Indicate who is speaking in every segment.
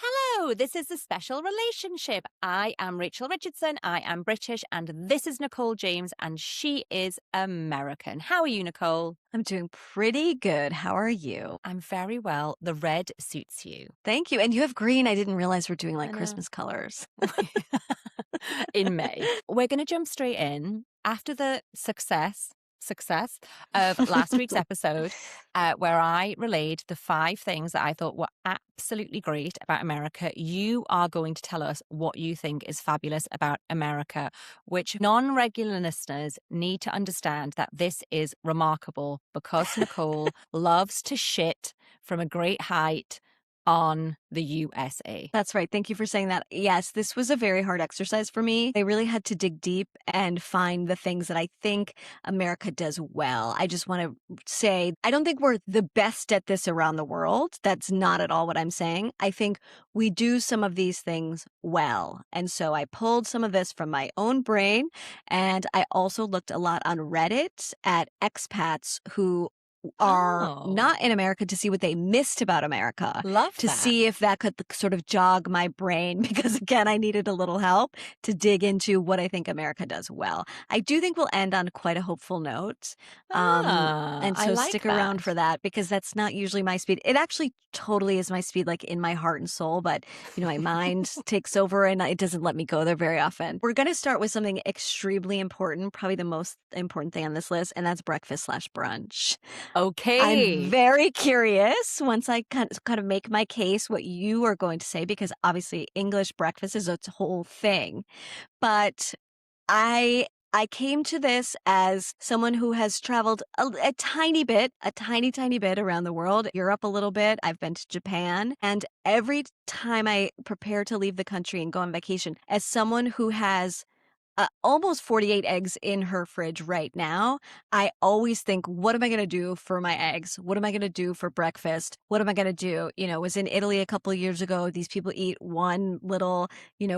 Speaker 1: Hello, this is a special relationship. I am Rachel Richardson. I am British, and this is Nicole James, and she is American. How are you, Nicole?
Speaker 2: I'm doing pretty good. How are you?
Speaker 1: I'm very well. The red suits you.
Speaker 2: Thank you. And you have green. I didn't realize we're doing
Speaker 1: I
Speaker 2: like
Speaker 1: know.
Speaker 2: Christmas colors.
Speaker 1: In May. We're going to jump straight in after the success of last week's episode, where I relayed the 5 things that I thought were absolutely great about America. You are going to tell us what you think is fabulous about America, which non-regular listeners need to understand that this is remarkable because Nicole loves to shit from a great height on the USA.
Speaker 2: That's right. Thank you for saying that. Yes, this was a very hard exercise for me. I really had to dig deep and find the things that I think America does well. I just want to say, I don't think we're the best at this around the world. That's not at all what I'm saying. I think we do some of these things well. And so I pulled some of this from my own brain. And I also looked a lot on Reddit at expats who are not in America to see what they missed about America.
Speaker 1: Love
Speaker 2: to
Speaker 1: that.
Speaker 2: see if that could sort of jog my brain because again, I needed a little help to dig into what I think America does well. I do think we'll end on quite a hopeful note. And
Speaker 1: I
Speaker 2: so
Speaker 1: like
Speaker 2: stick around
Speaker 1: that.
Speaker 2: for that because that's not usually my speed. It actually totally is my speed, like in my heart and soul, but my mind takes over and it doesn't let me go there very often. We're going to start with something extremely important, probably the most important thing on this list, and that's breakfast/brunch.
Speaker 1: Okay.
Speaker 2: I'm very curious once I kind of make my case what you are going to say, because obviously English breakfast is its whole thing. But I came to this as someone who has traveled a tiny bit, a tiny bit around the world, Europe a little bit. I've been to Japan. And every time I prepare to leave the country and go on vacation, as someone who has almost 48 eggs in her fridge right now, I always think, what am I going to do for my eggs? What am I going to do for breakfast? What am I going to do? Was in Italy a couple of years ago. These people eat one little,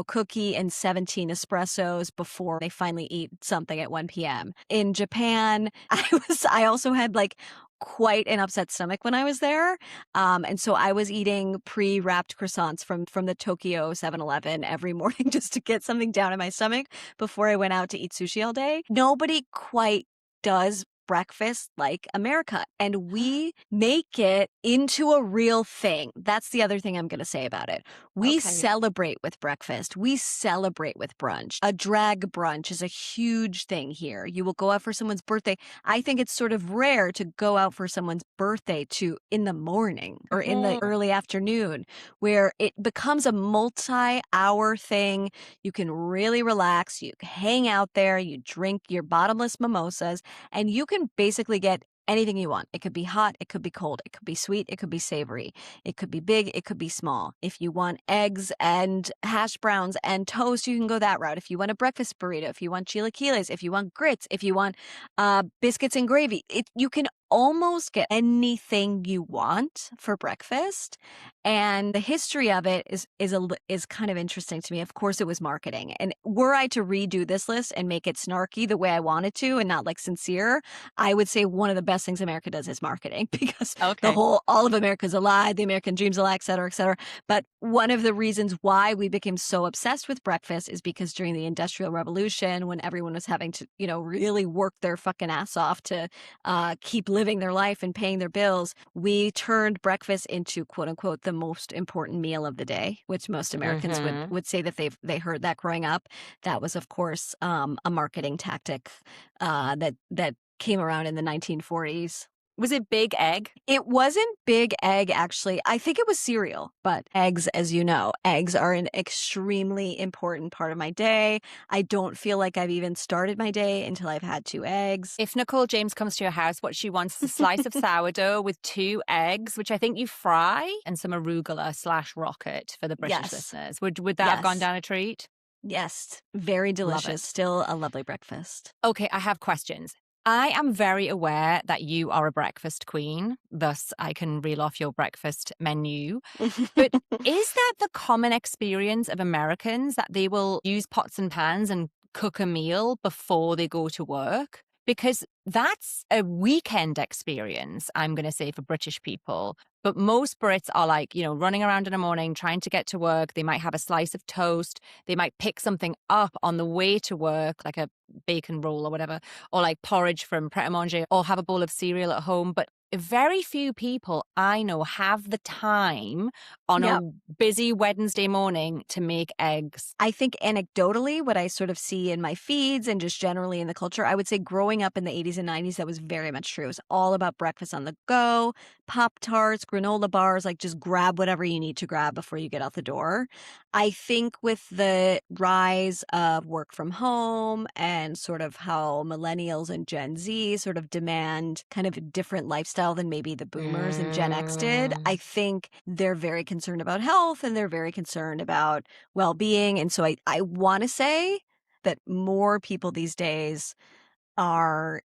Speaker 2: cookie and 17 espressos before they finally eat something at 1 p.m. In Japan, I also had like quite an upset stomach when I was there. And so I was eating pre-wrapped croissants from the Tokyo 7-Eleven every morning just to get something down in my stomach before I went out to eat sushi all day. Nobody quite does breakfast like America, and we make it into a real thing. That's the other thing I'm going to say about it. We celebrate with breakfast. We celebrate with brunch. A drag brunch is a huge thing here. You will go out for someone's birthday. I think it's sort of rare to go out for someone's birthday in the morning or in the early afternoon, where it becomes a multi-hour thing. You can really relax. You hang out there. You drink your bottomless mimosas, and you can basically get anything you want. It could be hot, it could be cold, it could be sweet, it could be savory, it could be big, it could be small. If you want eggs and hash browns and toast, you can go that route. If you want a breakfast burrito, if you want chilaquiles, if you want grits, if you want biscuits and gravy, you can almost get anything you want for breakfast. And the history of it is kind of interesting to me. Of course, it was marketing. And were I to redo this list and make it snarky the way I wanted to and not like sincere, I would say one of the best things America does is marketing, because all of America's a lie, the American dream's a lie, et cetera, et cetera. But one of the reasons why we became so obsessed with breakfast is because during the Industrial Revolution, when everyone was having to, really work their fucking ass off to keep living their life and paying their bills, we turned breakfast into, quote unquote, the most important meal of the day, which most Americans would say that they heard that growing up. That was, of course, a marketing tactic that came around in the 1940s.
Speaker 1: Was it big egg?
Speaker 2: It wasn't big egg, actually. I think it was cereal, but eggs, as you know, eggs are an extremely important part of my day. I don't feel like I've even started my day until I've had 2 eggs.
Speaker 1: If Nicole James comes to your house, what she wants is a slice of sourdough with 2 eggs, which I think you fry, and some arugula/rocket for the British listeners. Would that have gone down a treat?
Speaker 2: Yes, very delicious. Still a lovely breakfast.
Speaker 1: Okay, I have questions. I am very aware that you are a breakfast queen, thus I can reel off your breakfast menu. But is that the common experience of Americans, that they will use pots and pans and cook a meal before they go to work? Because that's a weekend experience, I'm going to say, for British people. But most Brits are like, running around in the morning, trying to get to work. They might have a slice of toast. They might pick something up on the way to work, like a bacon roll or whatever, or like porridge from Pret a Manger, or have a bowl of cereal at home. But very few people I know have the time on
Speaker 2: Yep.
Speaker 1: a busy Wednesday morning to make eggs.
Speaker 2: I think anecdotally, what I sort of see in my feeds and just generally in the culture, I would say growing up in the 80s and 90s, that was very much true. It was all about breakfast on the go, Pop Tarts, granola bars, like just grab whatever you need to grab before you get out the door. I think with the rise of work from home and sort of how millennials and Gen Z sort of demand kind of a different lifestyle than maybe the boomers and Gen X did, I think they're very concerned about health and they're very concerned about well-being. And so I want to say that more people these days are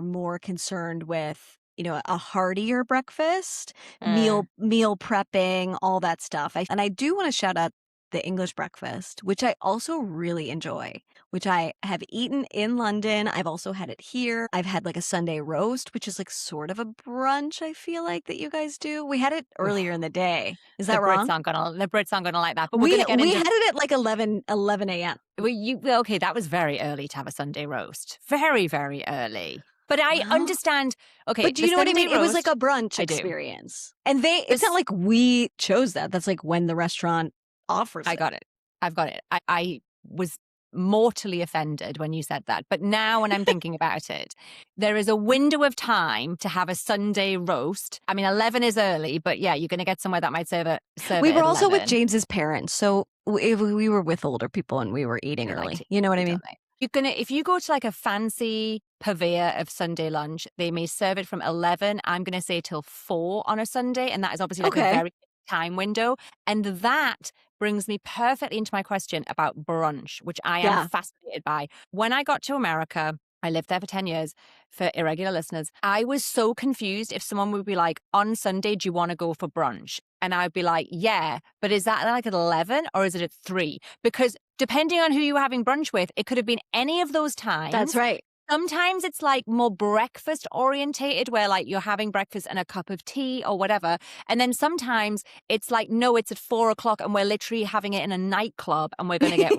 Speaker 2: more concerned with, a heartier breakfast,
Speaker 1: Uh,
Speaker 2: meal prepping, all that stuff. And I do want to shout out the English breakfast, which I also really enjoy, which I have eaten in London. I've also had it here. I've had like a Sunday roast, which is like sort of a brunch, I feel like, that you guys do. We had it earlier in the day. Is that wrong?
Speaker 1: The Brits aren't gonna like that. But we're
Speaker 2: We
Speaker 1: gonna get
Speaker 2: we
Speaker 1: into
Speaker 2: had it at like 11 a.m.
Speaker 1: well, okay, that was very early to have a Sunday roast. Very, very early. But I
Speaker 2: Well,
Speaker 1: understand. Okay,
Speaker 2: but do
Speaker 1: the
Speaker 2: you know what I
Speaker 1: Sunday
Speaker 2: mean? It was like
Speaker 1: roast,
Speaker 2: a brunch
Speaker 1: I do.
Speaker 2: experience. And it's not
Speaker 1: This
Speaker 2: like we chose that. That's like when the restaurant offers
Speaker 1: I
Speaker 2: it.
Speaker 1: got it. I've got it. I was mortally offended when you said that. But now when I'm thinking about it, there is a window of time to have a Sunday roast. I mean, 11 is early, but yeah, you're going to get somewhere that might serve
Speaker 2: We
Speaker 1: it
Speaker 2: were
Speaker 1: at
Speaker 2: also with
Speaker 1: 11.
Speaker 2: James's parents, so we were with older people and we were eating
Speaker 1: They like
Speaker 2: early.
Speaker 1: to
Speaker 2: You know what I
Speaker 1: eat, don't
Speaker 2: mean?
Speaker 1: they? If you go to like a fancy purveyor of Sunday lunch, they may serve it from 11, I'm going to say till 4 on a Sunday. And that is obviously like a
Speaker 2: Okay.
Speaker 1: very time window. And that brings me perfectly into my question about brunch, which I am
Speaker 2: Yeah.
Speaker 1: fascinated by. When I got to America, I lived there for 10 years. For irregular listeners, I was so confused if someone would be like, on Sunday, do you want to go for brunch? And I'd be like, yeah, but is that like at 11 or is it at 3? Because depending on who you were having brunch with, it could have been any of those
Speaker 2: That's
Speaker 1: times.
Speaker 2: right.
Speaker 1: Sometimes it's like more breakfast orientated where like you're having breakfast and a cup of tea or whatever. And then sometimes it's like, no, it's at 4 o'clock and we're literally having it in a nightclub and we're going to get.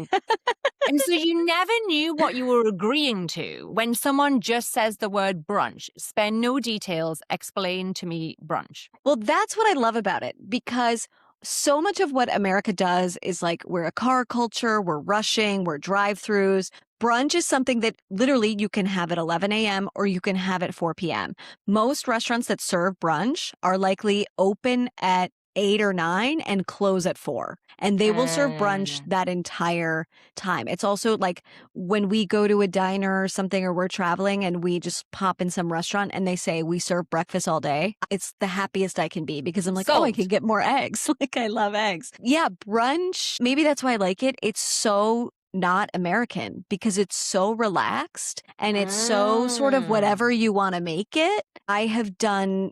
Speaker 1: And so you never knew what you were agreeing to when someone just says the word brunch. Spare no details. Explain to me brunch.
Speaker 2: Well, that's what I love about it because so much of what America does is like we're a car culture, we're rushing, we're drive-throughs. Brunch is something that literally you can have at 11 a.m. or you can have at 4 p.m. Most restaurants that serve brunch are likely open at 8 or 9 and close at 4. And they will serve brunch
Speaker 1: Uh,
Speaker 2: that entire time. It's also like when we go to a diner or something or we're traveling and we just pop in some restaurant and they say we serve breakfast all day, it's the happiest I can be because I'm like, oh, I can
Speaker 1: Sold.
Speaker 2: get more eggs. Like I love eggs. Yeah, brunch, maybe that's why I like it. It's so not American because it's so relaxed and it's so sort of whatever
Speaker 1: Mm.
Speaker 2: you want to make it. I have done,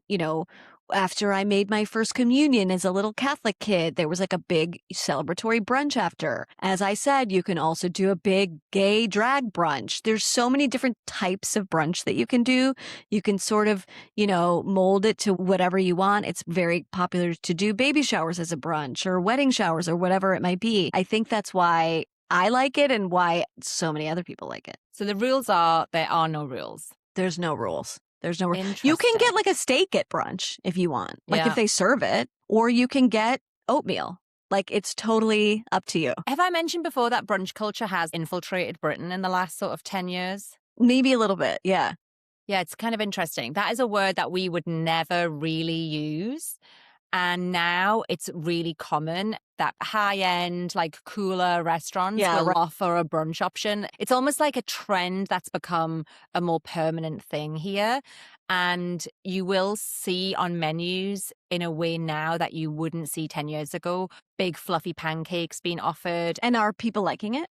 Speaker 2: after I made my first communion as a little Catholic kid, there was like a big celebratory brunch after. As I said, you can also do a big gay drag brunch. There's so many different types of brunch that you can do. You can sort of, mold it to whatever you want. It's very popular to do baby showers as a brunch or wedding showers or whatever it might be. I think that's why I like it and why so many other people like it.
Speaker 1: So the rules are there are no rules.
Speaker 2: There's no rules. There's no rules. You can
Speaker 1: Interesting.
Speaker 2: get like a steak at brunch if you want, like if
Speaker 1: Yeah.
Speaker 2: they serve it, or you can get oatmeal. Like it's totally up to you.
Speaker 1: Have I mentioned before that brunch culture has infiltrated Britain in the last sort of 10 years?
Speaker 2: Maybe a little bit. Yeah.
Speaker 1: Yeah, it's kind of interesting. That is a word that we would never really use. And now it's really common that high end, like cooler restaurants
Speaker 2: Yeah.
Speaker 1: will
Speaker 2: Right.
Speaker 1: offer a brunch option. It's almost like a trend that's become a more permanent thing here. And you will see on menus in a way now that you wouldn't see 10 years ago, big fluffy pancakes being offered.
Speaker 2: And are people liking it?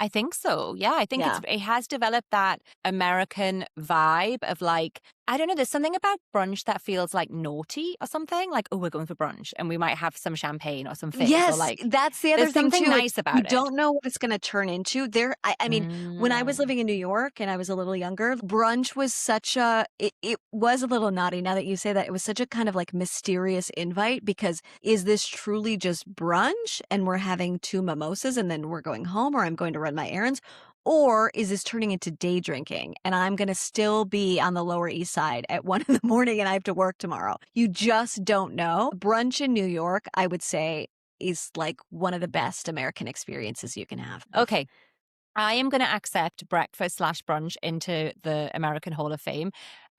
Speaker 1: I think so. Yeah, I think
Speaker 2: Yeah.
Speaker 1: it has developed that American vibe of like I don't know, there's something about brunch that feels like naughty or something, like, "Oh, we're going for brunch," and we might have some champagne or some fizz or,
Speaker 2: Yes,
Speaker 1: like
Speaker 2: that's the other
Speaker 1: there's
Speaker 2: thing
Speaker 1: something
Speaker 2: too. It's
Speaker 1: nice
Speaker 2: you
Speaker 1: about it.
Speaker 2: don't know what it's gonna turn into. I mean, when I was
Speaker 1: Mm.
Speaker 2: living in New York and I was a little younger, brunch was such a it was a little naughty now that you say that. It was such a kind of like mysterious invite because is this truly just brunch and we're having 2 mimosas and then we're going home or I'm going to run my errands? Or is this turning into day drinking and I'm going to still be on the Lower East Side at 1 in the morning and I have to work tomorrow? You just don't know. Brunch in New York, I would say, is like one of the best American experiences you can have.
Speaker 1: Okay, I am gonna accept breakfast/brunch into the American Hall of Fame.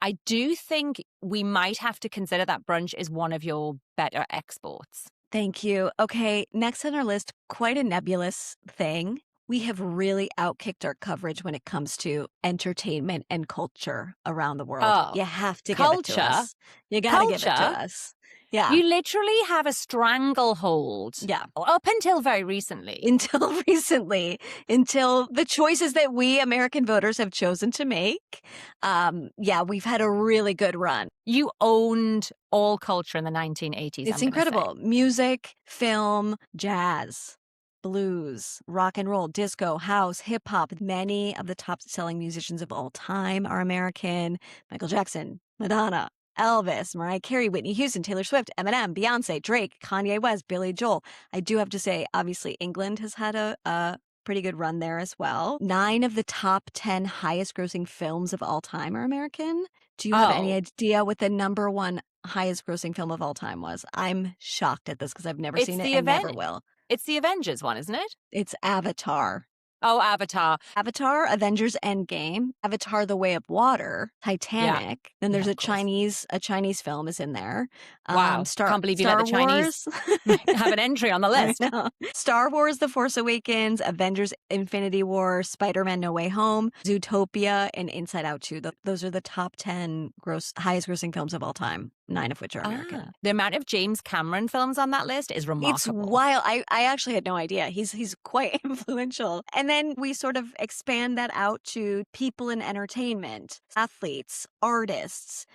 Speaker 1: I do think we might have to consider that brunch is one of your better exports.
Speaker 2: Thank you. Okay, next on our list, quite a nebulous thing. We have really outkicked our coverage when it comes to entertainment and culture around the world.
Speaker 1: Oh,
Speaker 2: You have to give it to
Speaker 1: culture?
Speaker 2: us. You got to give it to
Speaker 1: Culture?
Speaker 2: us. Yeah.
Speaker 1: You literally have a stranglehold
Speaker 2: Yeah.
Speaker 1: up until very recently.
Speaker 2: Until recently, until the choices that we American voters have chosen to make. Yeah, we've had a really good run.
Speaker 1: You owned all culture in the 1980s,
Speaker 2: It's
Speaker 1: I'm gonna say.
Speaker 2: incredible. Music, film, jazz, blues, rock and roll, disco, house, hip hop. Many of the top selling musicians of all time are American. Michael Jackson, Madonna, Elvis, Mariah Carey, Whitney Houston, Taylor Swift, Eminem, Beyonce, Drake, Kanye West, Billy Joel. I do have to say, obviously, England has had a pretty good run there as well. 9 of the top 10 highest grossing films of all time are American. Do you have any
Speaker 1: Oh,
Speaker 2: idea what the number one highest grossing film of all time was? I'm shocked at this because I've never
Speaker 1: it's
Speaker 2: seen it
Speaker 1: the
Speaker 2: and never
Speaker 1: event
Speaker 2: will.
Speaker 1: it's the Avengers one, isn't it?
Speaker 2: It's Avatar.
Speaker 1: Oh, Avatar.
Speaker 2: Avatar, Avengers Endgame, Avatar: The Way of Water,
Speaker 1: Yeah.
Speaker 2: Titanic. Then
Speaker 1: Yeah,
Speaker 2: there's
Speaker 1: of course.
Speaker 2: a Chinese film is in there.
Speaker 1: Wow. Can't believe you let the
Speaker 2: Star
Speaker 1: Chinese
Speaker 2: Wars.
Speaker 1: have an entry on the
Speaker 2: I
Speaker 1: list.
Speaker 2: know. Star Wars: The Force Awakens, Avengers: Infinity War, Spider-Man: No Way Home, Zootopia, and Inside Out 2. Those are the top 10 highest grossing films of all time, 9 of which are American.
Speaker 1: The amount of James Cameron films on that list is
Speaker 2: It's
Speaker 1: remarkable.
Speaker 2: wild. I actually had no idea. He's quite influential. And then we sort of expand that out to people in entertainment, athletes, artists,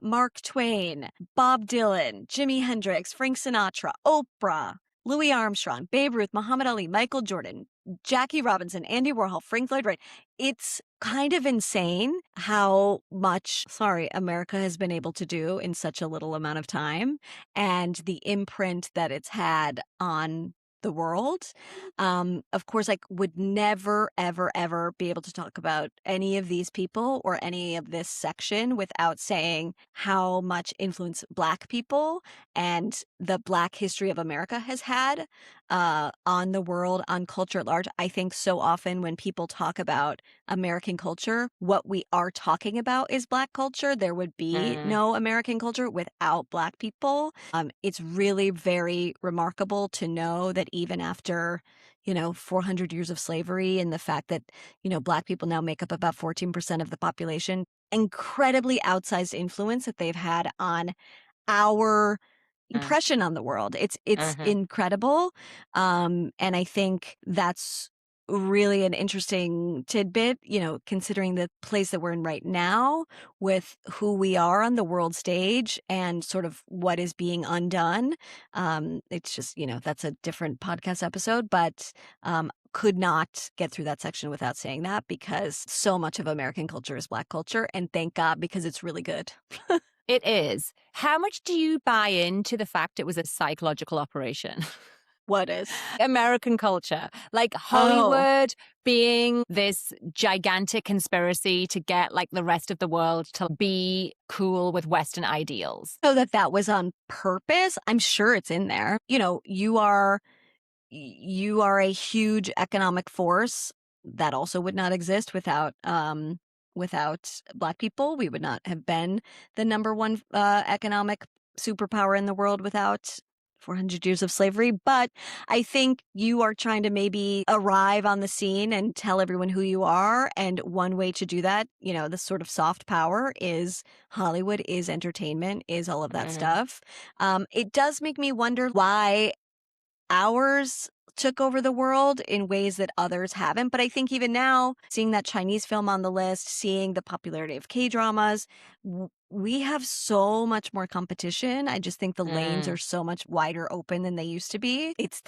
Speaker 2: Mark Twain, Bob Dylan, Jimi Hendrix, Frank Sinatra, Oprah, Louis Armstrong, Babe Ruth, Muhammad Ali, Michael Jordan, Jackie Robinson, Andy Warhol, Frank Lloyd Wright. It's kind of insane how much, sorry, America has been able to do in such a little amount of time and the imprint that it's had on the world. Of course, I would never, ever, ever be able to talk about any of these people or any of this section without saying how much influence Black people and the Black history of America has had on the world, on culture at large. I think so often when people talk about American culture, what we are talking about is Black culture. There would be
Speaker 1: Mm.
Speaker 2: no American culture without Black people. It's really very remarkable to know that even after, 400 years of slavery and the fact that, Black people now make up about 14% of the population, incredibly outsized influence that they've had on our
Speaker 1: Mm.
Speaker 2: impression on the world. It's
Speaker 1: Mhm.
Speaker 2: incredible. And I think that's really an interesting tidbit, considering the place that we're in right now with who we are on the world stage and sort of what is being undone. It's just, that's a different podcast episode, but could not get through that section without saying that because so much of American culture is Black culture. And thank God, because it's really good.
Speaker 1: It is. How much do you buy into the fact it was a psychological operation?
Speaker 2: What is?
Speaker 1: American culture, like
Speaker 2: Oh.
Speaker 1: Hollywood being this gigantic conspiracy to get like the rest of the world to be cool with Western ideals.
Speaker 2: So that was on purpose. I'm sure it's in there. You are a huge economic force that also would not exist without Black people. We would not have been the number one economic superpower in the world without 400 years of slavery. But I think you are trying to maybe arrive on the scene and tell everyone who you are. And one way to do that, the sort of soft power is Hollywood, is entertainment, is all of that
Speaker 1: Mhm.
Speaker 2: stuff. It does make me wonder why ours took over the world in ways that others haven't. But I think even now, seeing that Chinese film on the list, seeing the popularity of K-dramas, We have so much more competition. I just think the lanes are
Speaker 1: Mm.
Speaker 2: so much wider open than they used to be. It's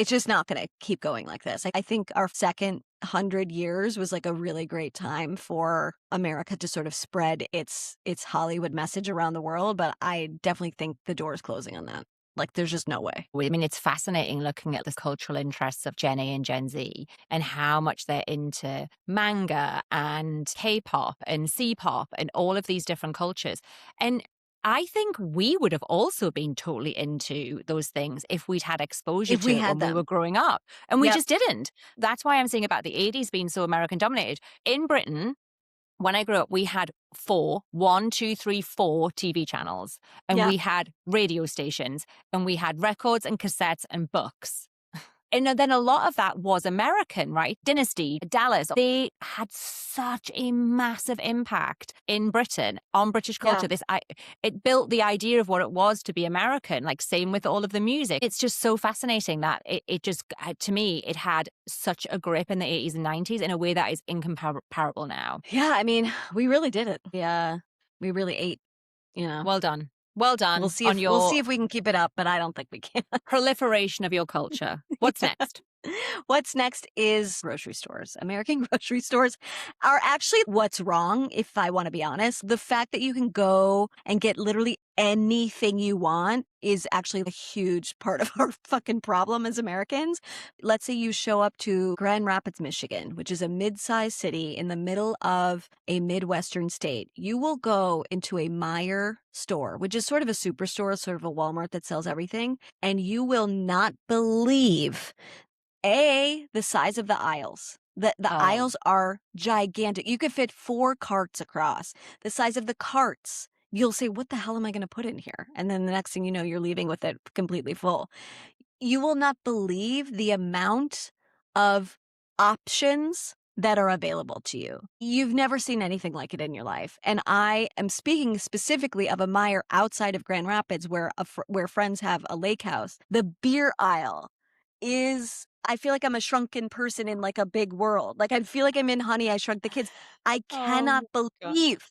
Speaker 2: just not going to keep going like this. I think our second 100 years was like a really great time for America to sort of spread its Hollywood message around the world, but I definitely think the door is closing on that. Like there's just no way.
Speaker 1: I mean, it's fascinating looking at the cultural interests of Gen A and Gen Z and how much they're into manga and K-pop and C-pop and all of these different cultures. And I think we would have also been totally into those things if we'd had exposure
Speaker 2: If we
Speaker 1: to it
Speaker 2: had
Speaker 1: when we were
Speaker 2: them.
Speaker 1: growing up. And we
Speaker 2: Yep.
Speaker 1: just didn't. That's why I'm saying about the 80s being so American dominated. In Britain, when I grew up, we had four TV channels, and
Speaker 2: Yep.
Speaker 1: we had radio stations, and we had records and cassettes and books. And then a lot of that was American, right? Dynasty, Dallas, they had such a massive impact in Britain on British
Speaker 2: Yeah.
Speaker 1: culture. It built the idea of what it was to be American, like same with all of the music. It's just so fascinating that it just, to me, it had such a grip in the 80s and 90s in a way that is incomparable now.
Speaker 2: Yeah, I mean, we really did it. Yeah. We really ate, you know.
Speaker 1: Well done. Well
Speaker 2: We'll
Speaker 1: done
Speaker 2: see
Speaker 1: on
Speaker 2: if we'll see
Speaker 1: your
Speaker 2: if we can keep it up, but I don't think we can.
Speaker 1: proliferation of your culture. What's
Speaker 2: Yeah.
Speaker 1: next?
Speaker 2: What's next is grocery stores. American grocery stores are actually what's wrong, if I want to be honest. The fact that you can go and get literally anything you want is actually a huge part of our fucking problem as Americans. Let's say you show up to Grand Rapids, Michigan, which is a mid-sized city in the middle of a Midwestern state. You will go into a Meijer store, which is sort of a superstore, sort of a Walmart that sells everything, and you will not believe the size of the aisles. The
Speaker 1: Oh,
Speaker 2: aisles are gigantic. You could fit 4 carts across. The size of the carts, you'll say, "What the hell am I gonna put in here?" And then the next thing you know, you're leaving with it completely full. You will not believe the amount of options that are available to you. You've never seen anything like it in your life. And I am speaking specifically of a Meijer outside of Grand Rapids where where friends have a lake house. The beer aisle is I feel like I'm a shrunken person in like a big world. Like I feel like I'm in Honey, I Shrunk the Kids. I cannot
Speaker 1: oh, God.
Speaker 2: believe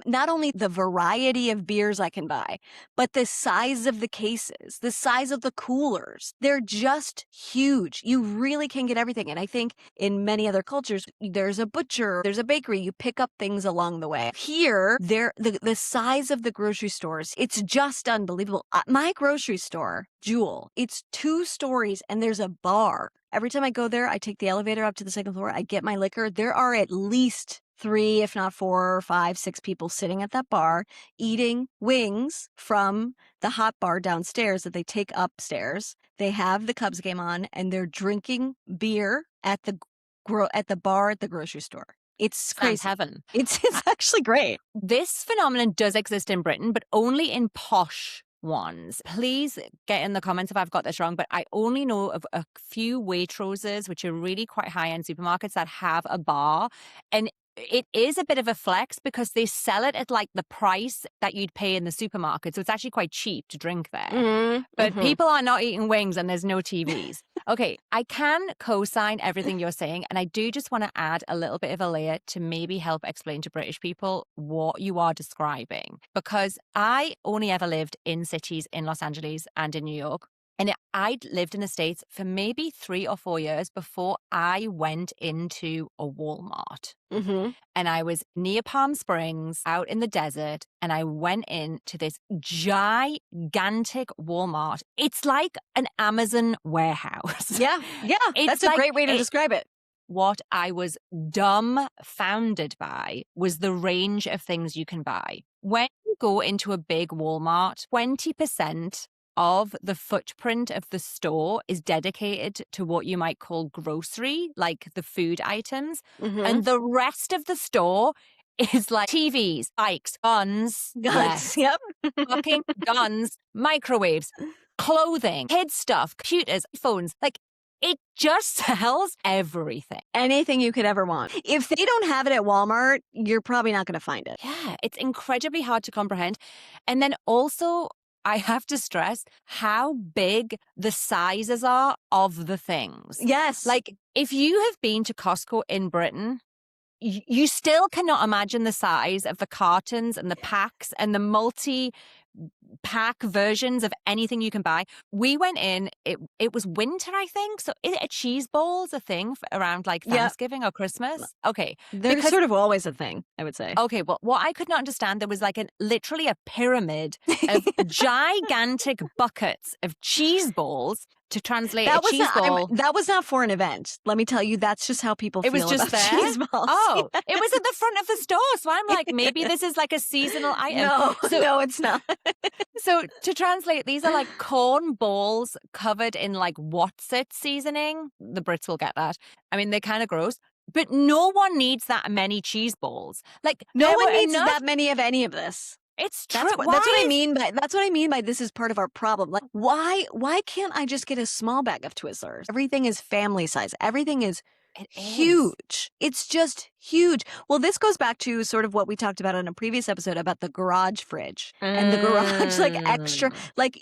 Speaker 2: not only the variety of beers I can buy, but the size of the cases, the size of the coolers. They're just huge. You really can get everything. And I think in many other cultures, there's a butcher, there's a bakery, you pick up things along the way. Here, the size of the grocery stores, it's just unbelievable. My grocery store, Jewel, it's 2 stories and there's a bar. Every time I go there, I take the elevator up to the 2nd floor, I get my liquor. There are at least 3, if not 4, 5, 6 people sitting at that bar eating wings from the hot bar downstairs that they take upstairs. They have the Cubs game on and they're drinking beer at the bar at the grocery store. It's
Speaker 1: Sounds
Speaker 2: crazy.
Speaker 1: heaven.
Speaker 2: It's actually great.
Speaker 1: This phenomenon does exist in Britain, but only in posh ones. Please get in the comments if I've got this wrong, but I only know of a few Waitroses, which are really quite high-end supermarkets that have a bar. And it is a bit of a flex because they sell it at like the price that you'd pay in the supermarket. So it's actually quite cheap to drink there. But
Speaker 2: Mhm.
Speaker 1: people are not eating wings and there's no TVs. Okay, I can co-sign everything you're saying, and I do just want to add a little bit of a layer to maybe help explain to British people what you are describing. Because I only ever lived in cities in Los Angeles and in New York. And I'd lived in the States for maybe 3 or 4 years before I went into a Walmart.
Speaker 2: Mhm.
Speaker 1: And I was near Palm Springs out in the desert, and I went into this gigantic Walmart. It's like an Amazon warehouse.
Speaker 2: Yeah. Yeah.
Speaker 1: It's
Speaker 2: That's a
Speaker 1: like
Speaker 2: great way to describe it.
Speaker 1: what I was dumbfounded by was the range of things you can buy. When you go into a big Walmart, 20% of the footprint of the store is dedicated to what you might call grocery, like the food items.
Speaker 2: Mhm.
Speaker 1: And the rest of the store is like TVs, bikes, guns,
Speaker 2: Guns.
Speaker 1: yes,
Speaker 2: Yep.
Speaker 1: fucking guns, microwaves, clothing, kids stuff, computers, phones. Like it just sells everything.
Speaker 2: Anything you could ever want. If they don't have it at Walmart, you're probably not gonna find it.
Speaker 1: Yeah, it's incredibly hard to comprehend. And then also, I have to stress how big the sizes are of the things.
Speaker 2: Yes.
Speaker 1: Like, if you have been to Costco in Britain, you still cannot imagine the size of the cartons and the packs and the multi-pack versions of anything you can buy. We went in, it was winter, I think. So is it cheese balls a thing around like
Speaker 2: Yeah.
Speaker 1: Thanksgiving or Christmas? Okay.
Speaker 2: They're sort of always a thing, I would say.
Speaker 1: Okay, well, what I could not understand, there was like literally a pyramid of gigantic buckets of cheese balls to translate a cheese ball.
Speaker 2: That was not for an event. Let me tell you, that's just how people
Speaker 1: It was
Speaker 2: feel
Speaker 1: just
Speaker 2: about
Speaker 1: there?
Speaker 2: cheese balls.
Speaker 1: Oh, it was at the front of the store. So I'm like, maybe this is like a seasonal item.
Speaker 2: No, it's not.
Speaker 1: So to translate, these are like corn balls covered in like what's it seasoning. The Brits will get that. I mean, they're kind of gross. But no one needs that many cheese balls. Like
Speaker 2: no one needs
Speaker 1: enough.
Speaker 2: that many of any of this.
Speaker 1: It's true.
Speaker 2: That's what I mean by this is part of our problem. Like, why can't I just get a small bag of Twizzlers? Everything is family size. Everything is huge. It's just huge. Well, this goes back to sort of what we talked about in a previous episode about the garage fridge and the garage, like extra, like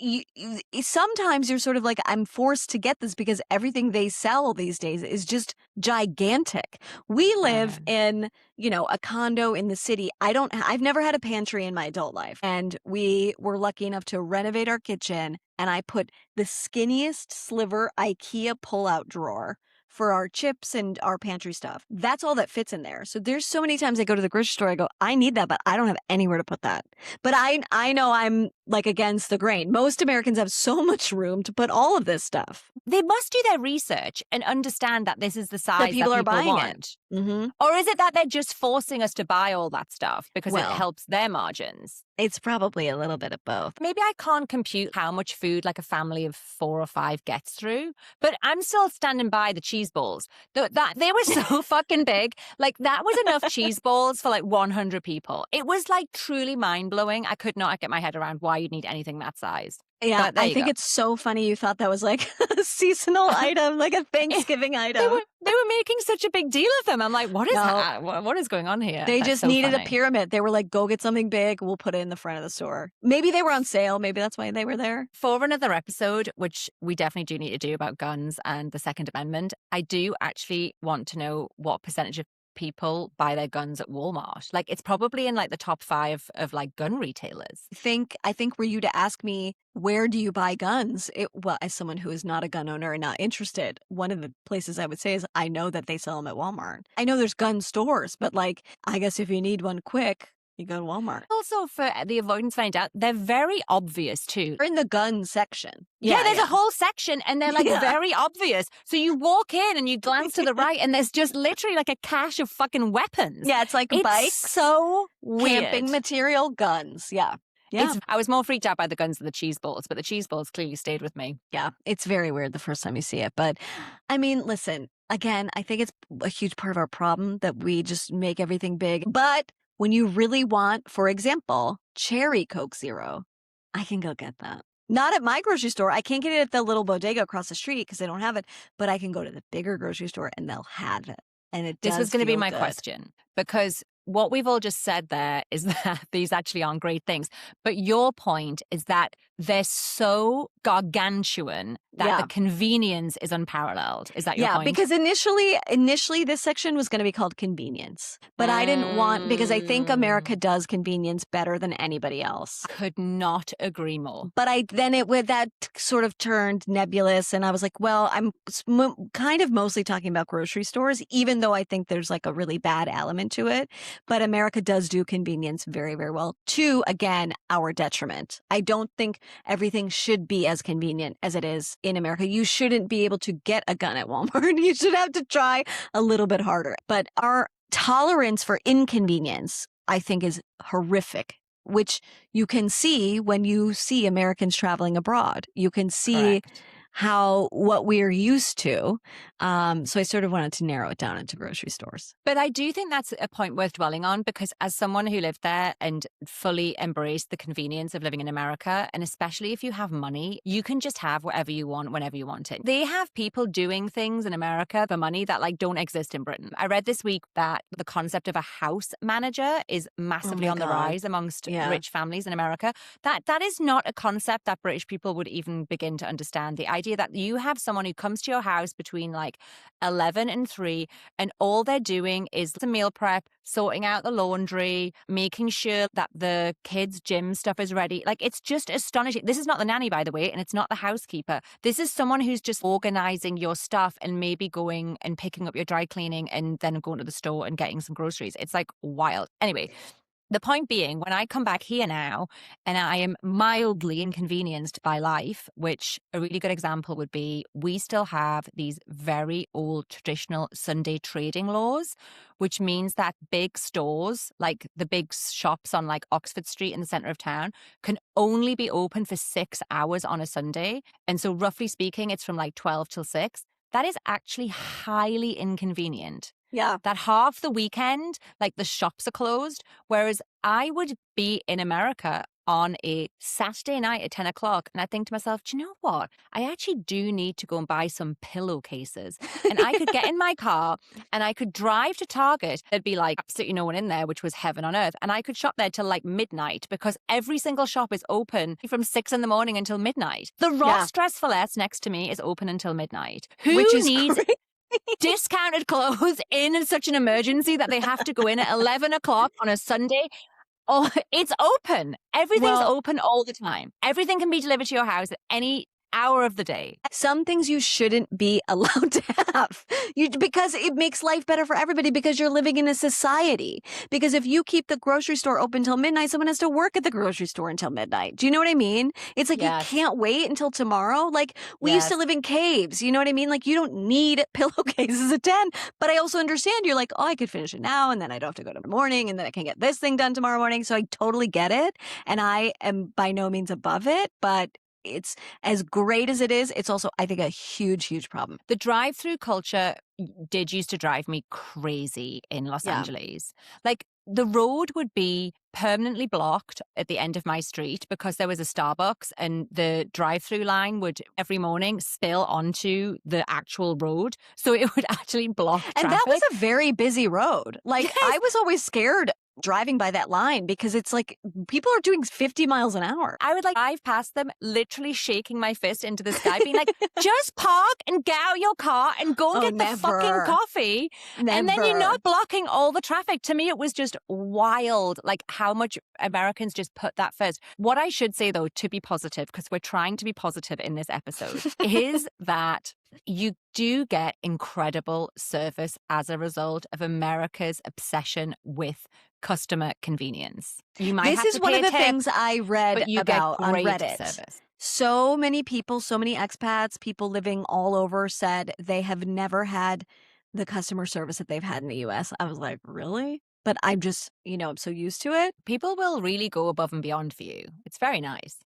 Speaker 2: sometimes you're sort of like, I'm forced to get this because everything they sell these days is just gigantic. We live in, a condo in the city. I've never had a pantry in my adult life. And we were lucky enough to renovate our kitchen. And I put the skinniest sliver IKEA pull-out drawer for our chips and our pantry stuff. That's all that fits in there. So there's so many times I go to the grocery store, I go, I need that, but I don't have anywhere to put that. But I know I'm like against the grain. Most Americans have so much room to put all of this stuff.
Speaker 1: They must do their research and understand that this is the size that people
Speaker 2: are buying
Speaker 1: want.
Speaker 2: It. Mm-hmm.
Speaker 1: Or is it that they're just forcing us to buy all that stuff because it helps their margins?
Speaker 2: It's probably a little bit of both.
Speaker 1: Maybe I can't compute how much food like a family of 4 or 5 gets through, but I'm still standing by the cheese balls. That they were so fucking big. Like that was enough cheese balls for like 100 people. It was like truly mind-blowing. I could not get my head around why you'd need anything that size.
Speaker 2: Yeah, I think it's so funny you thought that was like a seasonal item, like a Thanksgiving item.
Speaker 1: They were making such a big deal of them. I'm like, what is that? What is going on here?
Speaker 2: They just needed a pyramid. They were like, go get something big. We'll put it in the front of the store. Maybe they were on sale. Maybe that's why they were there.
Speaker 1: For another episode, which we definitely do need to do about guns and the Second Amendment, I do actually want to know what percentage of people buy their guns at Walmart. Like it's probably in like the top 5 of like gun retailers.
Speaker 2: I think were you to ask me, where do you buy guns? Well, as someone who is not a gun owner and not interested, one of the places I would say is I know that they sell them at Walmart. I know there's gun stores, but like, I guess if you need one quick, you go to Walmart.
Speaker 1: Also, for the avoidance of any doubt, they're very obvious too.
Speaker 2: They're in the gun section.
Speaker 1: Yeah, there's a whole section and they're like very obvious. So you walk in and you glance to the right and there's just literally like a cache of fucking weapons.
Speaker 2: Yeah, it's like bikes.
Speaker 1: So weird.
Speaker 2: Camping material, guns. Yeah. Yeah.
Speaker 1: I was more freaked out by the guns than the cheese balls, but the cheese balls clearly stayed with me.
Speaker 2: Yeah, it's very weird the first time you see it. But I mean, listen, again, I think it's a huge part of our problem that we just make everything big. But when you really want, for example, cherry Coke Zero, I can go get that. Not at my grocery store. I can't get it at the little bodega across the street because they don't have it. But I can go to the bigger grocery store and they'll have it. And
Speaker 1: this was going to be my question, because what we've all just said there is that these actually aren't great things. But your point is that they're so gargantuan that the convenience is unparalleled. Is that your point?
Speaker 2: Yeah, because initially this section was going to be called convenience. But I didn't want, because I think America does convenience better than anybody else.
Speaker 1: Could not agree more.
Speaker 2: But that sort of turned nebulous. And I was like, well, I'm kind of mostly talking about grocery stores, even though I think there's like a really bad element to it. But America does do convenience very, very well, to, again, our detriment. I don't think everything should be as convenient as it is in America. You shouldn't be able to get a gun at Walmart. You should have to try a little bit harder. But our tolerance for inconvenience, I think, is horrific, which you can see when you see Americans traveling abroad. You can see what we're used to. So I sort of wanted to narrow it down into grocery stores.
Speaker 1: But I do think that's a point worth dwelling on, because as someone who lived there and fully embraced the convenience of living in America, and especially if you have money, you can just have whatever you want whenever you want it. They have people doing things in America for money that like don't exist in Britain. I read this week that the concept of a house manager is massively on the rise amongst rich families in America. That is not a concept that British people would even begin to understand. The idea idea that you have someone who comes to your house between like 11 and 3, and all they're doing is the meal prep, sorting out the laundry, making sure that the kids' gym stuff is ready. Like, it's just astonishing. This is not the nanny, by the way, and it's not the housekeeper. This is someone who's just organizing your stuff and maybe going and picking up your dry cleaning and then going to the store and getting some groceries. It's like wild. Anyway, the point being, when I come back here now and I am mildly inconvenienced by life, which a really good example would be, we still have these very old traditional Sunday trading laws, which means that big stores, like the big shops on like Oxford Street in the center of town, can only be open for 6 hours on a Sunday. And so roughly speaking, it's from like 12 till 6. That is actually highly inconvenient.
Speaker 2: Yeah.
Speaker 1: That half the weekend, like the shops are closed. Whereas I would be in America on a Saturday night at 10 o'clock. And I think to myself, do you know what? I actually do need to go and buy some pillowcases. And I could get in my car and I could drive to Target. There'd be like absolutely no one in there, which was heaven on earth. And I could shop there till like midnight because every single shop is open from 6 in the morning until midnight. The Ross Dress for Less next to me is open until midnight. Who needs discounted clothes in such an emergency that they have to go in at 11 o'clock on a Sunday? Oh, it's open. Everything's open all the time. Everything can be delivered to your house at any hour of the day.
Speaker 2: Some things you shouldn't be allowed to have because it makes life better for everybody because you're living in a society. Because if you keep the grocery store open till midnight, someone has to work at the grocery store until midnight. Do you know what I mean? It's like you can't wait until tomorrow. Like we used to live in caves. You know what I mean? Like you don't need pillowcases at 10. But I also understand you're like, oh, I could finish it now and then I don't have to go to the morning and then I can get this thing done tomorrow morning. So I totally get it. And I am by no means above it, but it's as great as it is. It's also, I think, a huge, huge problem.
Speaker 1: The drive-through culture did used to drive me crazy in Los Angeles. Like the road would be permanently blocked at the end of my street because there was a Starbucks, and the drive-through line would every morning spill onto the actual road. So it would actually block traffic.
Speaker 2: And that was a very busy road. Like I was always scared driving by that line because it's like people are doing 50 miles an hour.
Speaker 1: I would like drive past them, literally shaking my fist into the sky, being like, just park and get out your car and go and get the fucking coffee. And then you're not blocking all the traffic. To me, it was just wild, like how much Americans just put that first. What I should say, though, to be positive, because we're trying to be positive in this episode, is that you do get incredible service as a result of America's obsession with customer convenience. You might
Speaker 2: This
Speaker 1: have
Speaker 2: is
Speaker 1: to
Speaker 2: one
Speaker 1: pay
Speaker 2: of
Speaker 1: a
Speaker 2: the
Speaker 1: tip,
Speaker 2: things I read
Speaker 1: but you
Speaker 2: about
Speaker 1: get
Speaker 2: on
Speaker 1: great
Speaker 2: Reddit.
Speaker 1: service.
Speaker 2: So many people, so many expats, people living all over said they have never had the customer service that they've had in the US. I was like, really? But I'm just, I'm so used to it.
Speaker 1: People will really go above and beyond for you. It's very nice.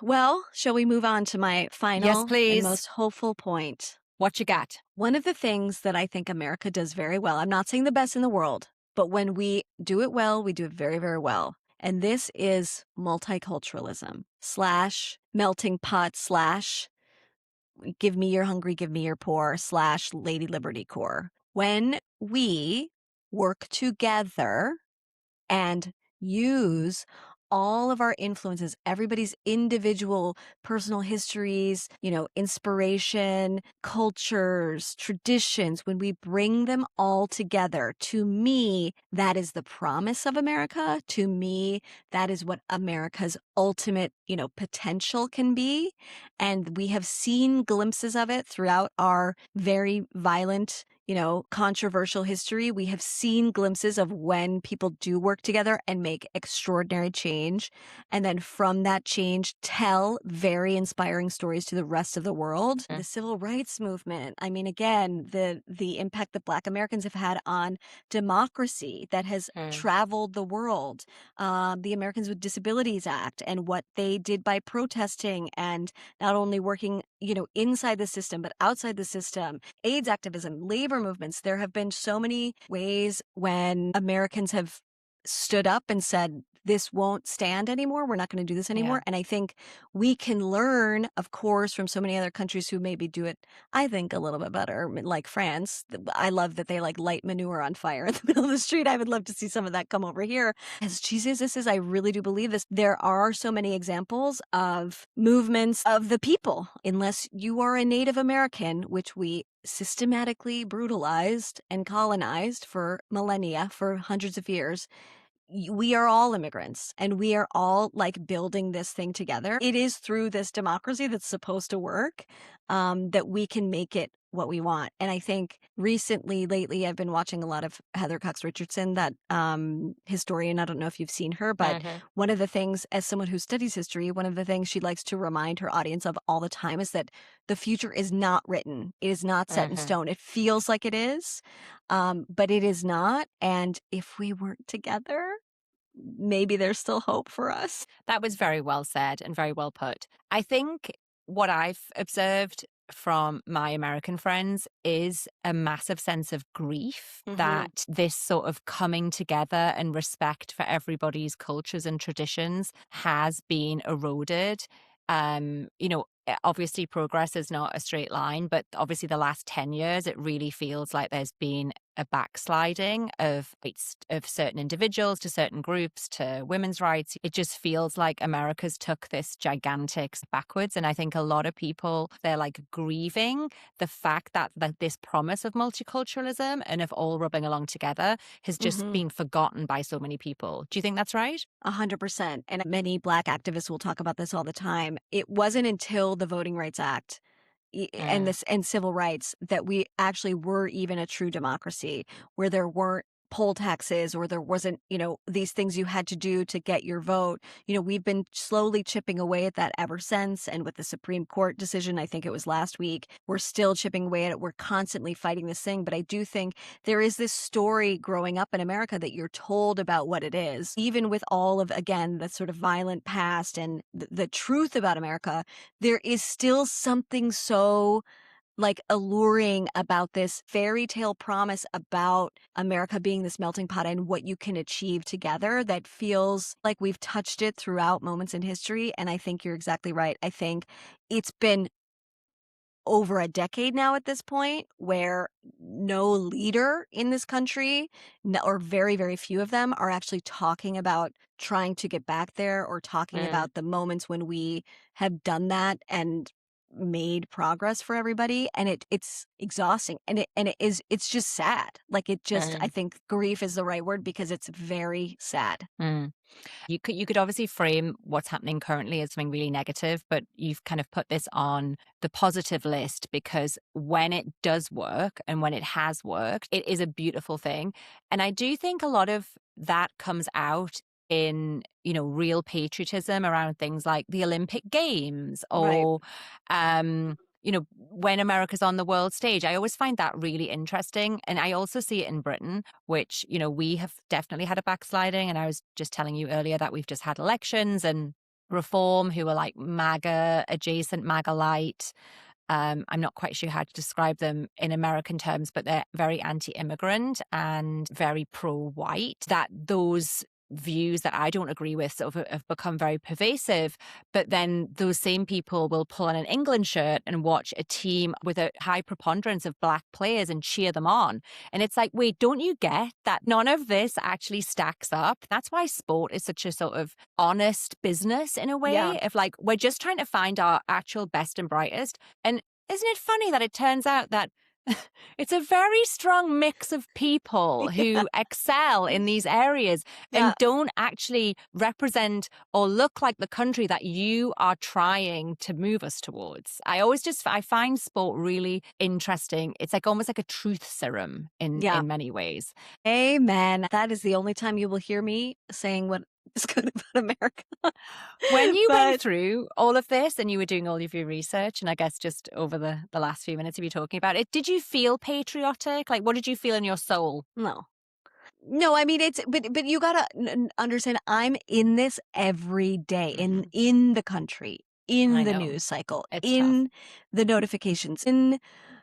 Speaker 2: Well, shall we move on to my final and most hopeful point?
Speaker 1: What you got?
Speaker 2: One of the things that I think America does very well, I'm not saying the best in the world, but when we do it well, we do it very, very well. And this is multiculturalism / melting pot / give me your hungry, give me your poor / Lady Liberty core. When we work together and use all of our influences, everybody's individual personal histories, inspiration, cultures, traditions, when we bring them all together, to me, that is the promise of America. To me, that is what America's ultimate, potential can be. And we have seen glimpses of it throughout our very violent, controversial history. We have seen glimpses of when people do work together and make extraordinary change. And then from that change, tell very inspiring stories to the rest of the world. The civil rights movement. I mean, again, the impact that Black Americans have had on democracy that has traveled the world. The Americans with Disabilities Act and what they did by protesting and not only working, inside the system, but outside the system. AIDS activism, labor movements. There have been so many ways when Americans have stood up and said, this won't stand anymore. We're not going to do this
Speaker 1: Yeah.
Speaker 2: anymore. And I think we can learn, of course, from so many other countries who maybe do it, I think, a little bit better, like France. I love that they like light manure on fire in the middle of the street. I would love to see some of that come over here. As cheesy as this is, I really do believe this. There are so many examples of movements of the people. Unless you are a Native American, which we systematically brutalized and colonized for millennia, for hundreds of years, we are all immigrants and we are all like building this thing together. It is through this democracy that's supposed to work that we can make it what we want. And I think lately, I've been watching a lot of Heather Cox Richardson, that historian. I don't know if you've seen her, but
Speaker 1: Hmm.
Speaker 2: one of the things, as someone who studies history, one of the things she likes to remind her audience of all the time is that the future is not written. It is not set in
Speaker 1: Hmm.
Speaker 2: stone. It feels like it is, but it is not. And if we work together, maybe there's still hope for us.
Speaker 1: That was very well said and very well put. I think what I've observed from my American friends is a massive sense of grief
Speaker 2: Mhm.
Speaker 1: that this sort of coming together and respect for everybody's cultures and traditions has been eroded. Obviously progress is not a straight line, but obviously the last 10 years, it really feels like there's been a backsliding of rights of certain individuals to certain groups to women's rights. It just feels like America's took this gigantic step backwards. And I think a lot of people, they're like grieving the fact that this promise of multiculturalism and of all rubbing along together has just
Speaker 2: Mhm.
Speaker 1: been forgotten by so many people. Do you think that's right?
Speaker 2: 100%. And many Black activists will talk about this all the time. It wasn't until the Voting Rights Act and
Speaker 1: Mm,
Speaker 2: this and civil rights that we actually were even a true democracy, where there weren't poll taxes, or there wasn't, these things you had to do to get your vote. We've been slowly chipping away at that ever since. And with the Supreme Court decision, I think it was last week, we're still chipping away at it. We're constantly fighting this thing. But I do think there is this story growing up in America that you're told about what it is, even with all of, again, the sort of violent past and the truth about America. There is still something so like alluring about this fairy tale promise about America being this melting pot and what you can achieve together, that feels like we've touched it throughout moments in history. And I think you're exactly right. I think it's been over a decade now at this point where no leader in this country, or very, very few of them, are actually talking about trying to get back there, or talking
Speaker 1: mm,
Speaker 2: about the moments when we have done that and made progress for everybody. And it's exhausting, and it's just sad. Like, I
Speaker 1: mm,
Speaker 2: think grief is the right word, because it's very sad.
Speaker 1: mm. You could obviously frame what's happening currently as something really negative, but you've kind of put this on the positive list because when it does work and when it has worked, it is a beautiful thing. And I do think a lot of that comes out in, real patriotism around things like the Olympic Games
Speaker 2: Right.
Speaker 1: or when America's on the world stage. I always find that really interesting. And I also see it in Britain, which, we have definitely had a backsliding. And I was just telling you earlier that we've just had elections and Reform, who are like MAGA adjacent, MAGA light. I'm not quite sure how to describe them in American terms, but they're very anti immigrant and very pro white. That those views that I don't agree with sort of have become very pervasive. But then those same people will pull on an England shirt and watch a team with a high preponderance of black players and cheer them on. And it's like, wait, don't you get that none of this actually stacks up? That's why sport is such a sort of honest business in a
Speaker 2: Yeah.
Speaker 1: way of like, we're just trying to find our actual best and brightest. And isn't it funny that it turns out that it's a very strong mix of people
Speaker 2: Yeah.
Speaker 1: who excel in these areas
Speaker 2: Yeah.
Speaker 1: and don't actually represent or look like the country that you are trying to move us towards. I find sport really interesting. It's like almost like a truth serum in
Speaker 2: Yeah.
Speaker 1: in many ways.
Speaker 2: Amen. That is the only time you will hear me saying what is good about America.
Speaker 1: When you went
Speaker 2: But
Speaker 1: through all of this and you were doing all of your research, and I guess just over the last few minutes of you talking about it, did you feel patriotic? Like, what did you feel in your soul?
Speaker 2: no. No, I mean, but you gotta understand, I'm in this every day,
Speaker 1: Mhm.
Speaker 2: in the country, in
Speaker 1: I
Speaker 2: the
Speaker 1: know.
Speaker 2: news cycle,
Speaker 1: It's tough.
Speaker 2: in the notifications, in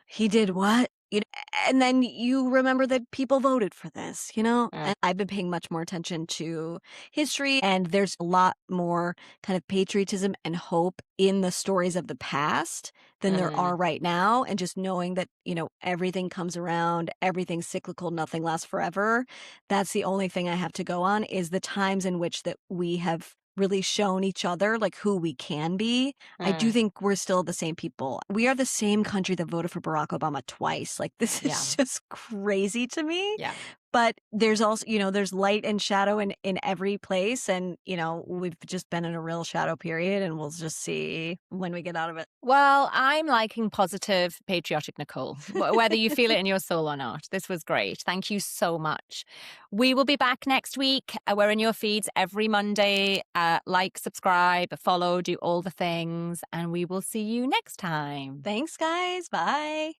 Speaker 2: he did what? You know, and then you remember that people voted for this, you know?
Speaker 1: Mm,
Speaker 2: And I've been paying much more attention to history, and there's a lot more kind of patriotism and hope in the stories of the past than there
Speaker 1: mhm,
Speaker 2: are right now. And just knowing that, everything comes around, everything's cyclical, nothing lasts forever. That's the only thing I have to go on is the times in which that we have really shown each other like who we can be. I do
Speaker 1: mm,
Speaker 2: think we're still the same people. We are the same country that voted for Barack Obama twice. Like, this
Speaker 1: yeah,
Speaker 2: is just crazy to me.
Speaker 1: yeah.
Speaker 2: But there's also, there's light and shadow in every place. And, we've just been in a real shadow period, and we'll just see when we get out of it.
Speaker 1: Well, I'm liking positive, patriotic Nicole, whether you feel it in your soul or not. This was great. Thank you so much. We will be back next week. We're in your feeds every Monday. Like, subscribe, follow, do all the things, and we will see you next time.
Speaker 2: Thanks, guys. Bye.